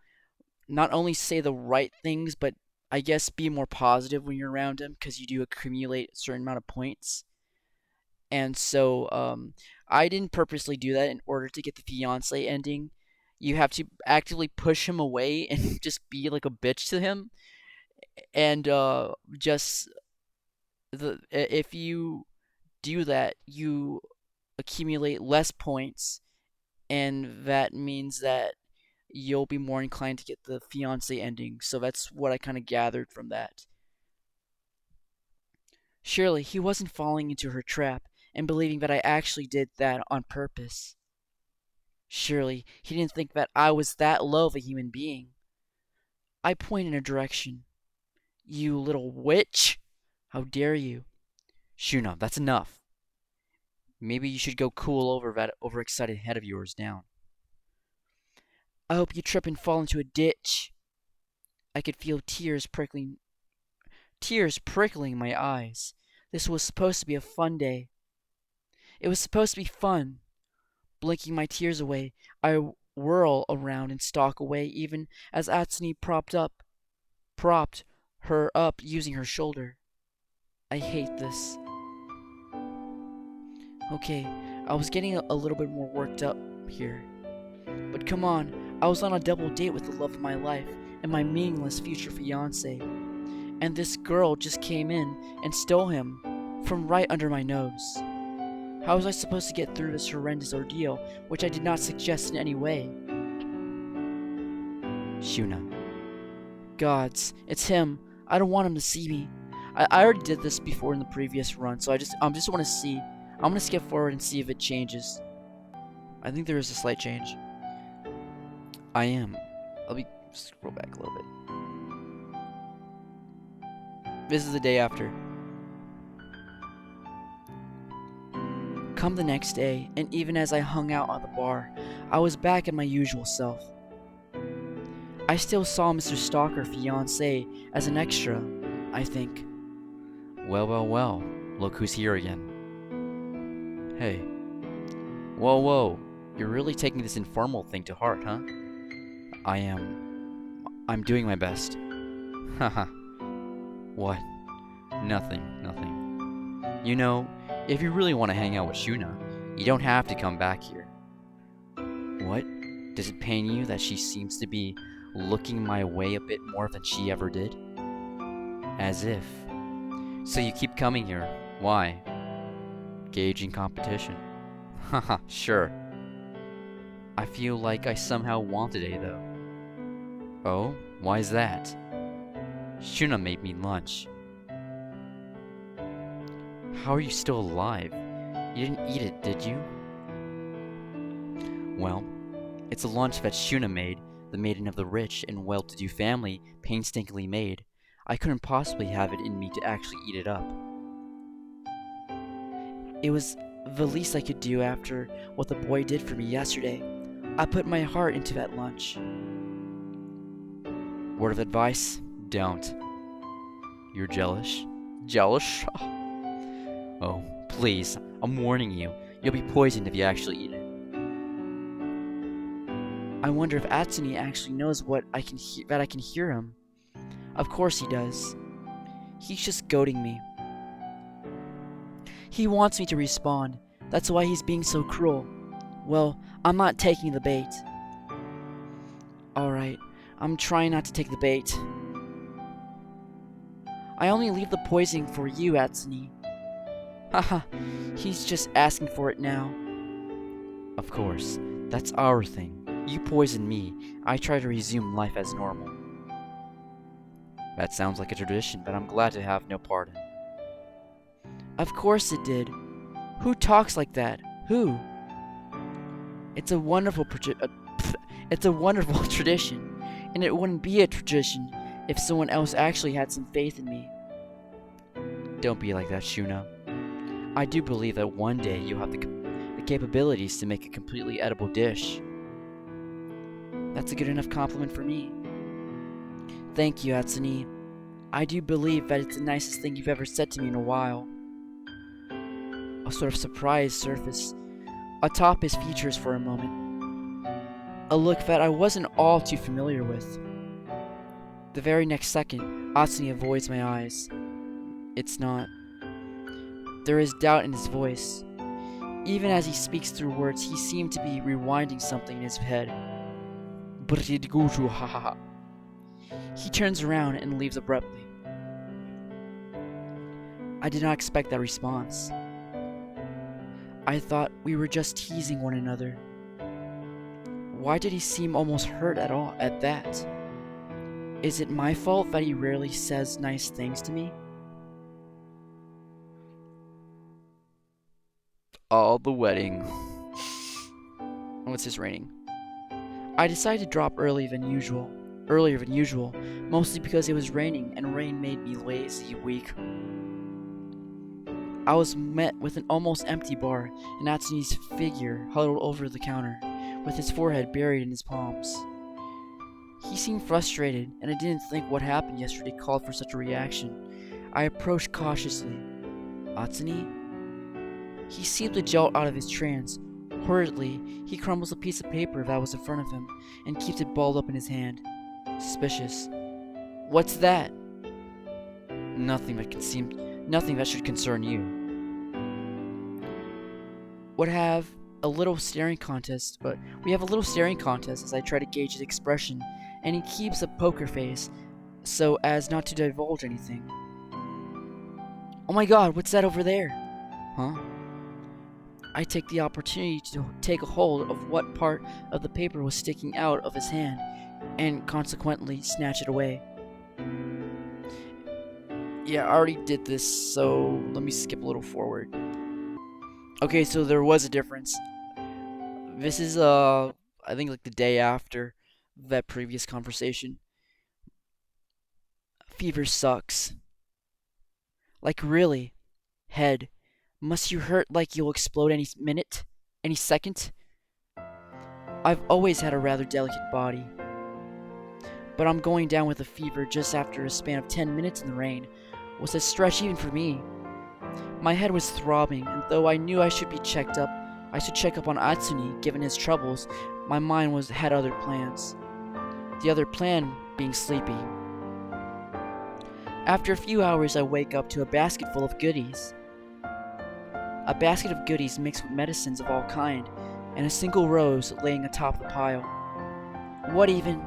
not only say the right things, but I guess be more positive when you're around him because you do accumulate a certain amount of points. And so I didn't purposely do that in order to get the fiance ending. You have to actively push him away and just be like a bitch to him. And just if you do that, you accumulate less points, and that means that you'll be more inclined to get the fiance ending. So that's what I kind of gathered from that. Surely he wasn't falling into her trap and believing that I actually did that on purpose. Surely he didn't think that I was that low of a human being. I point in a direction. You little witch! How dare you? Shuna, that's enough. Maybe you should go cool over that overexcited head of yours down. I hope you trip and fall into a ditch. I could feel tears prickling my eyes. This was supposed to be a fun day. It was supposed to be fun. Blinking my tears away, I whirl around and stalk away even as Atsune propped her up using her shoulder. I hate this. Okay, I was getting a little bit more worked up here. But come on, I was on a double date with the love of my life and my meaningless future fiance. And this girl just came in and stole him from right under my nose. How was I supposed to get through this horrendous ordeal, which I did not suggest in any way? Shuna. Gods, it's him. I don't want him to see me. I already did this before in the previous run, so I just want to see. I'm gonna skip forward and see if it changes. I think there is a slight change. Let me scroll back a little bit. This is the day after. Come the next day, and even as I hung out at the bar, I was back at my usual self. I still saw Mr. Stalker fiancé as an extra, I think. Well, well, well. Look who's here again. Hey. Whoa, whoa. You're really taking this informal thing to heart, huh? I'm doing my best. Haha. What? Nothing. You know, if you really want to hang out with Shuna, you don't have to come back here. What? Does it pain you that she seems to be looking my way a bit more than she ever did? As if. So you keep coming here. Why? Gauging competition. Haha, sure. I feel like I somehow won today, though. Oh? Why is that? Shuna made me lunch. How are you still alive? You didn't eat it, did you? Well, it's a lunch that Shuna made, the maiden of the rich and well-to-do family, painstakingly made. I couldn't possibly have it in me to actually eat it up. It was the least I could do after what the boy did for me yesterday. I put my heart into that lunch. Word of advice, don't. You're jealous? Jealous? Oh, please, I'm warning you. You'll be poisoned if you actually eat it. I wonder if Atsune actually knows that I can hear him. Of course he does. He's just goading me. He wants me to respond. That's why he's being so cruel. Well, I'm not taking the bait. Alright, I'm trying not to take the bait. I only leave the poisoning for you, Atsune. Haha, he's just asking for it now. Of course, that's our thing. You poison me, I try to resume life as normal. That sounds like a tradition, but I'm glad to have no part in. Of course it did. Who talks like that? Who? It's a wonderful tradition, and it wouldn't be a tradition if someone else actually had some faith in me. Don't be like that, Shuna. I do believe that one day you'll have the capabilities to make a completely edible dish. That's a good enough compliment for me. Thank you, Atsune. I do believe that it's the nicest thing you've ever said to me in a while. A sort of surprise surfaced atop his features for a moment. A look that I wasn't all too familiar with. The very next second, Atsune avoids my eyes. It's not. There is doubt in his voice. Even as he speaks through words, he seemed to be rewinding something in his head. He turns around and leaves abruptly. I did not expect that response. I thought we were just teasing one another. Why did he seem almost hurt at that? Is it my fault that he rarely says nice things to me? all the wedding. What's this raining? I decided to drop earlier than usual, mostly because it was raining and rain made me lazy, weak. I was met with an almost empty bar and Natsune's figure huddled over the counter, with his forehead buried in his palms. He seemed frustrated, and I didn't think what happened yesterday called for such a reaction. I approached cautiously. Atsune? He seemed to jolt out of his trance. Hurriedly, he crumbles a piece of paper that was in front of him and keeps it balled up in his hand. Suspicious. What's that? Nothing that should concern you. We have a little staring contest as I try to gauge his expression, and he keeps a poker face so as not to divulge anything. Oh my god, what's that over there? Huh? I take the opportunity to take a hold of what part of the paper was sticking out of his hand, and consequently snatch it away. Yeah, I already did this, so let me skip a little forward. Okay, so there was a difference. This is, I think like the day after that previous conversation. Fever sucks. Like really. Head. Must you hurt like you'll explode any minute? Any second? I've always had a rather delicate body. But I'm going down with a fever just after a span of 10 minutes in the rain was a stretch even for me. My head was throbbing, and though I knew I should check up on Atsune given his troubles, my mind had other plans. The other plan being sleepy. After a few hours, I wake up to a basket full of goodies. A basket of goodies mixed with medicines of all kind, and a single rose laying atop the pile. What even?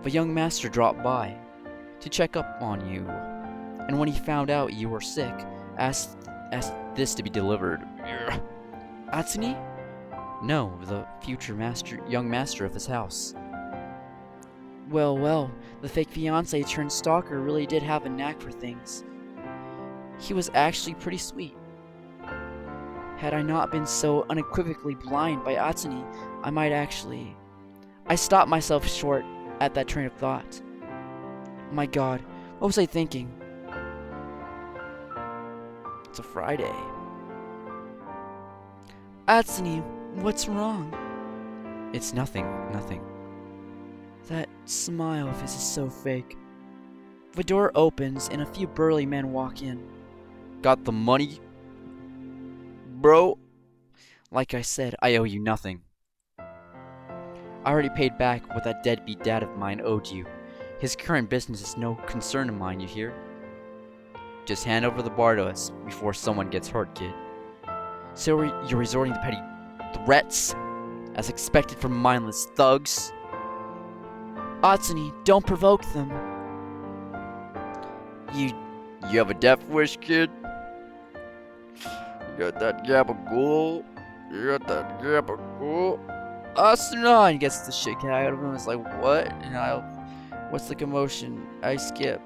The young master dropped by to check up on you, and when he found out you were sick, asked this to be delivered. Atsune? No, the future young master of this house. Well, the fake fiancé turned stalker really did have a knack for things. He was actually pretty sweet. Had I not been so unequivocally blind by Atsune, I might actually... I stopped myself short at that train of thought. My god, what was I thinking? It's a Friday. Atsune, what's wrong? It's nothing. That smile of his is so fake. The door opens and a few burly men walk in. Got the money, bro? Like I said, I owe you nothing. I already paid back what that deadbeat dad of mine owed you. His current business is no concern of mine, you hear? Just hand over the bar to us before someone gets hurt, kid. So you're resorting to petty threats, as expected from mindless thugs? Atsune, don't provoke them. You have a death wish, kid? You got that gabagool? Atsune, and gets the shit kicked out of him. It's like, what? And what's the commotion? I skip.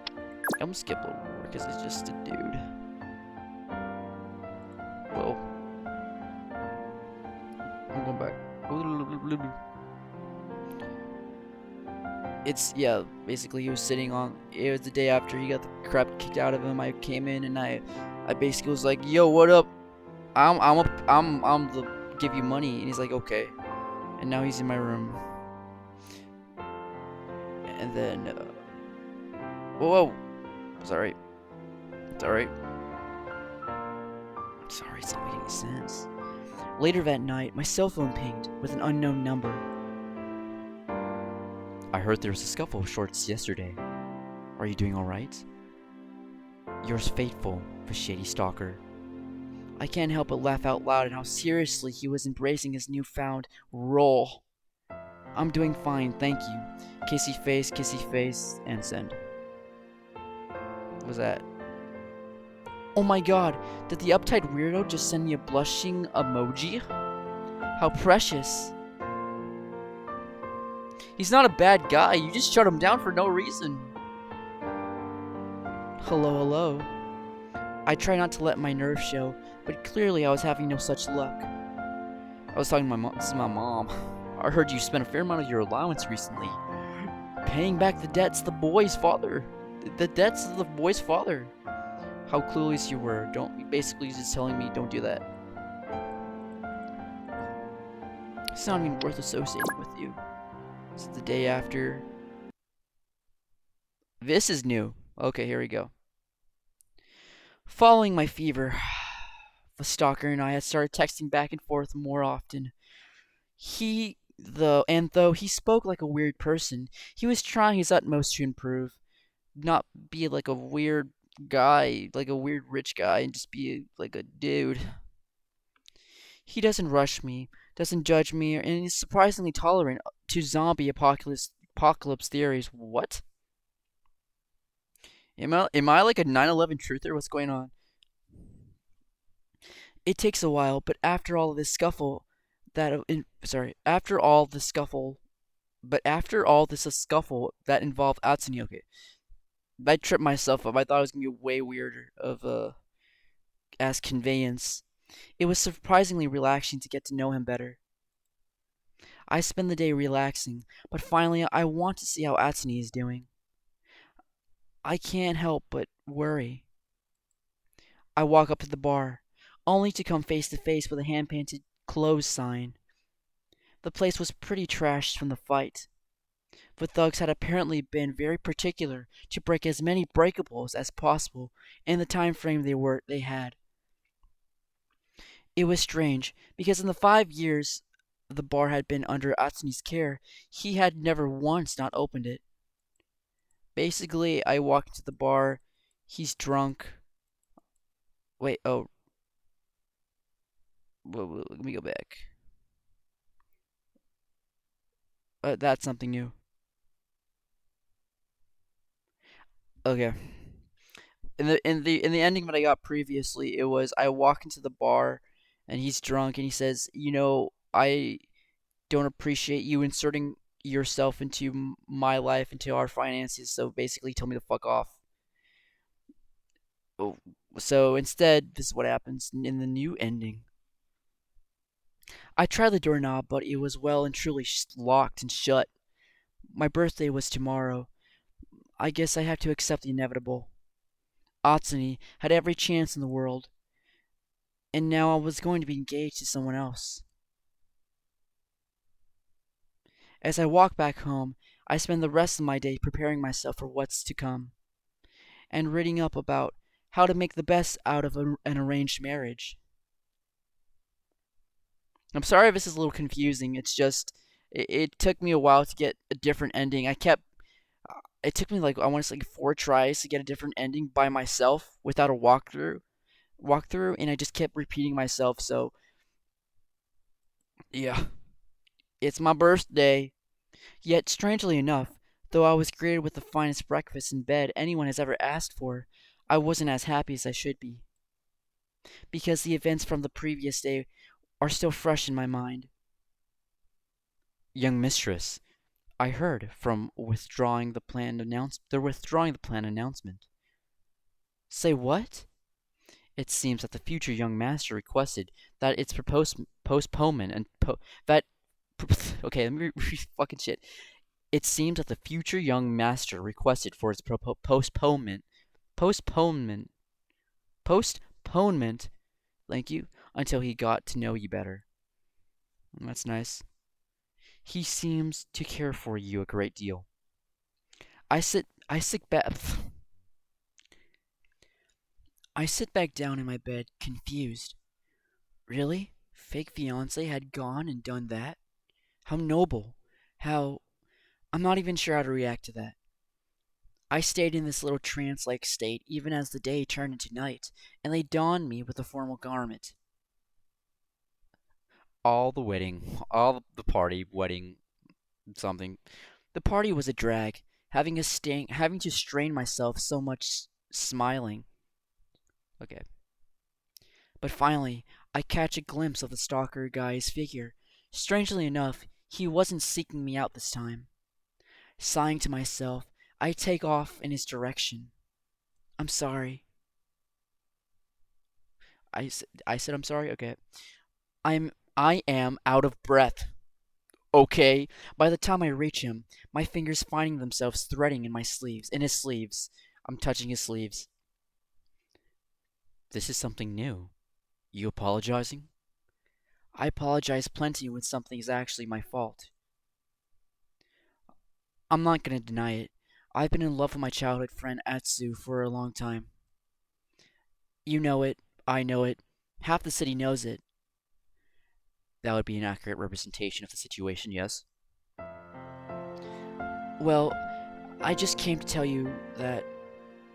I'm gonna skip a little more because he's just a dude. Well, I'm going back. Yeah, basically he was sitting on, it was the day after he got the crap kicked out of him. I came in and I basically was like, yo, what up? I'm the give you money. And he's like, okay. And now he's in my room. And then, whoa. It's alright. Sorry, it's not making any sense. Later that night, my cell phone pinged with an unknown number. I heard there was a scuffle of sorts yesterday. Are you doing alright? Yours faithful, the shady stalker. I can't help but laugh out loud at how seriously he was embracing his newfound role. I'm doing fine, thank you. Kissy face, and send. What was that? Oh my god, did the uptight weirdo just send me a blushing emoji? How precious. He's not a bad guy, you just shut him down for no reason. Hello. I try not to let my nerves show, but clearly I was having no such luck. I was talking to my mom. This is my mom. I heard you spent a fair amount of your allowance recently paying back the debts the boy's father. The debts of the boy's father. How clueless you were. Don't basically just telling me don't do that. It's not even worth associating with you. It's the day after. This is new. Okay, here we go. Following my fever, the stalker and I had started texting back and forth more often. Though he spoke like a weird person, he was trying his utmost to improve, not be like a weird guy, like a weird rich guy, and just be like a dude. He doesn't rush me, doesn't judge me, and is surprisingly tolerant to zombie apocalypse theories. What? Am I like a 9/11 truther? What's going on? It takes a while, but after all this scuffle, after all the scuffle, but after all this a scuffle that involved Atsuni. Okay, I tripped myself up. I thought it was gonna be way weirder of as conveyance. It was surprisingly relaxing to get to know him better. I spend the day relaxing, but finally I want to see how Atsuni is doing. I can't help but worry. I walk up to the bar, only to come face to face with a hand-painted close sign. The place was pretty trashed from the fight. The thugs had apparently been very particular to break as many breakables as possible in the time frame they had. It was strange, because in the 5 years the bar had been under Atsuni's care, he had never once not opened it. Basically, I walk into the bar, he's drunk. Wait, oh, let me go back. That's something new. Okay. In the ending that I got previously, it was I walk into the bar and he's drunk and he says, I don't appreciate you inserting yourself into my life, into our finances, so basically tell me to fuck off. Oh, so instead, this is what happens in the new ending. I tried the doorknob, but it was well and truly locked and shut. My birthday was tomorrow. I guess I have to accept the inevitable. Atsuni had every chance in the world, and now I was going to be engaged to someone else. As I walk back home, I spend the rest of my day preparing myself for what's to come, and reading up about how to make the best out of an arranged marriage. I'm sorry if this is a little confusing. It's just, it took me a while to get a different ending. It took me like, I want to say like 4 tries to get a different ending by myself without a walkthrough, and I just kept repeating myself, so, yeah. It's my birthday. Yet, strangely enough, though I was greeted with the finest breakfast in bed anyone has ever asked for, I wasn't as happy as I should be, because the events from the previous day are still fresh in my mind. Young mistress, I heard from they're withdrawing the planned announcement. Say what? It seems that the future young master requested that its proposed postponement and that okay, let me fucking shit. It seems that the future young master requested for its postponement, postponement. Thank you, until he got to know you better. That's nice. He seems to care for you a great deal. I sit back. I sit back down in my bed, confused. Really? Fake fiance had gone and done that? How noble. How. I'm not even sure how to react to that. I stayed in this little trance like state even as the day turned into night, and they donned me with a formal garment. All the party, wedding, something. The party was a drag, having to strain myself so much smiling. Okay. But finally, I catch a glimpse of the stalker guy's figure. Strangely enough, he wasn't seeking me out this time. Sighing to myself, I take off in his direction. I'm sorry. I said I'm sorry. Okay. I am out of breath. Okay. By the time I reach him, my fingers finding themselves threading in his sleeves. I'm touching his sleeves. This is something new. You apologizing? I apologize plenty when something is actually my fault. I'm not gonna deny it. I've been in love with my childhood friend Atsu for a long time. You know it. I know it. Half the city knows it. That would be an accurate representation of the situation, yes? Well, I just came to tell you that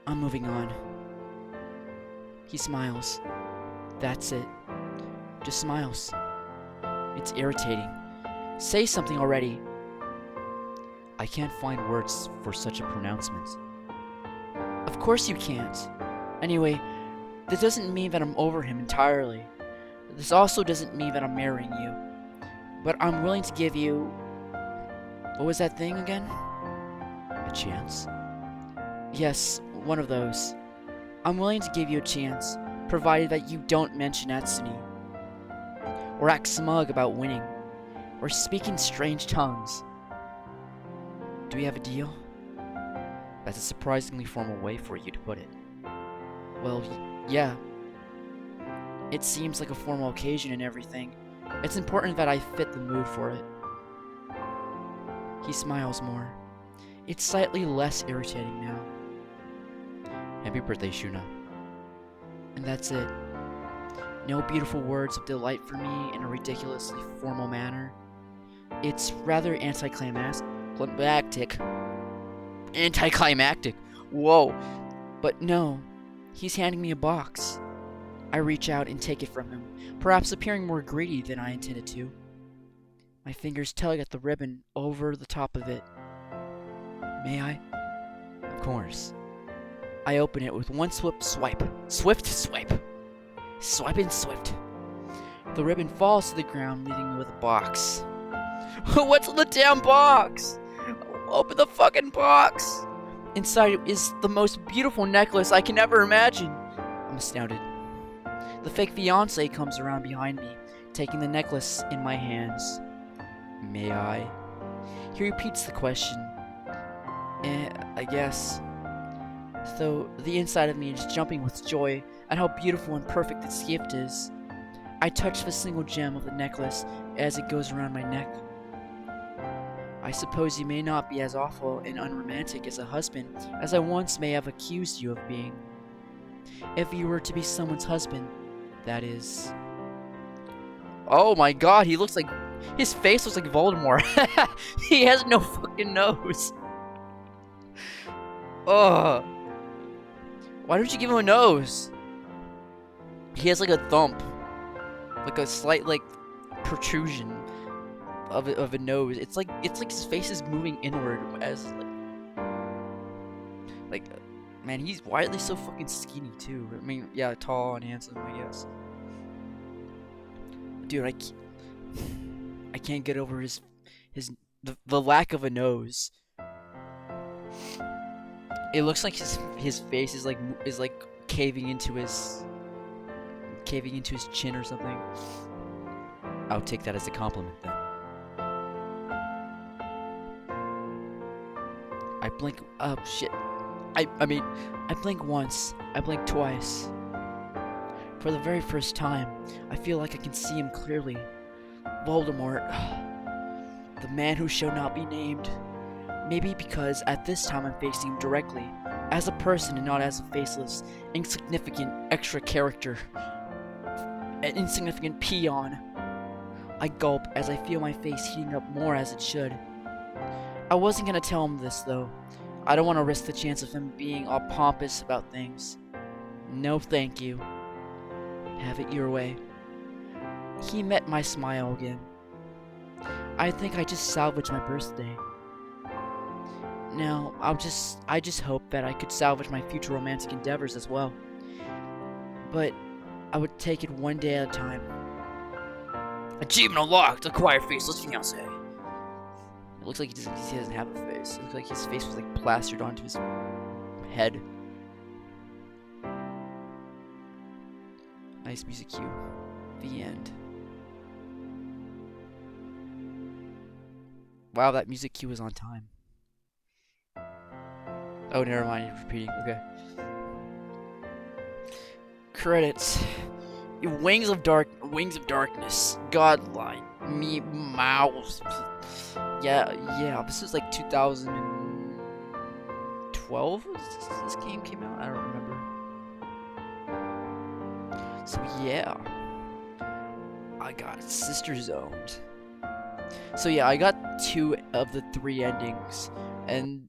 I'm moving on. He smiles. That's it. Just smiles. It's irritating. Say something already. I can't find words for such a pronouncement. Of course you can't. Anyway, this doesn't mean that I'm over him entirely. This also doesn't mean that I'm marrying you. But I'm willing to give you... What was that thing again? A chance? Yes, one of those. I'm willing to give you a chance, provided that you don't mention Atsuni, or act smug about winning, or speak in strange tongues. Do we have a deal? That's a surprisingly formal way for you to put it. Well, yeah. It seems like a formal occasion and everything. It's important that I fit the mood for it. He smiles more. It's slightly less irritating now. Happy birthday, Shuna. And that's it. No beautiful words of delight for me in a ridiculously formal manner. It's rather anticlimactic. Anticlimactic. Whoa. But no, he's handing me a box. I reach out and take it from him, perhaps appearing more greedy than I intended to. My fingers tug at the ribbon over the top of it. May I? Of course. I open it with one swift swipe. Swift swipe. Swipe and swift. The ribbon falls to the ground, leaving me with a box. What's in the damn box? Open the fucking box! Inside is the most beautiful necklace I can ever imagine. I'm astounded. The fake fiancé comes around behind me, taking the necklace in my hands. May I? He repeats the question. I guess. Though the inside of me is jumping with joy at how beautiful and perfect this gift is. I touch the single gem of the necklace as it goes around my neck. I suppose you may not be as awful and unromantic as a husband as I once may have accused you of being. If you were to be someone's husband, that is. Oh my god, he looks like... His face looks like Voldemort. He has no fucking nose. Ugh. Why don't you give him a nose? He has like a thump. Like a slight like protrusion of a nose. It's like his face is moving inward as like man, why are they so fucking skinny too? I mean, yeah, tall and handsome, I guess. Dude, I can't get over the lack of a nose. It looks like his face is like caving into his chin or something. I'll take that as a compliment then. I blink. Oh shit. I mean, I blink once. I blink twice. For the very first time, I feel like I can see him clearly. Voldemort. The man who shall not be named. Maybe because at this time I'm facing him directly, as a person and not as a faceless, insignificant extra character. An insignificant peon. I gulp as I feel my face heating up more as it should. I wasn't gonna tell him this though. I don't want to risk the chance of him being all pompous about things. No thank you. Have it your way. He met my smile again. I think I just salvaged my birthday. Now, I just hope that I could salvage my future romantic endeavors as well. But I would take it one day at a time. Achievement unlocked! Acquire faceless fiancé. It looks like he doesn't have a face. It looks like his face was like plastered onto his head. Nice music cue. The end. Wow, that music cue was on time. Oh, never mind. It's repeating. Okay. Credits. Wings of Darkness. Godline. Me Mouse. Yeah. This was like 2012. This game came out. I don't remember. So yeah, I got Sister Zoned. So yeah, I got 2 of the 3 endings, and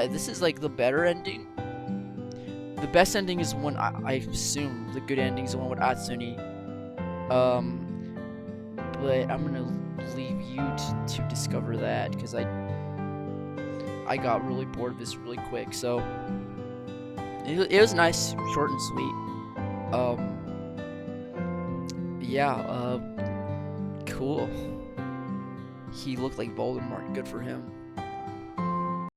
this is like the better ending. The best ending is one I assume the good ending is the one with Atsuni. But I'm gonna leave you to discover that because I got really bored of this really quick. So it was nice, short and sweet. Yeah. Cool. He looked like Voldemort. Good for him.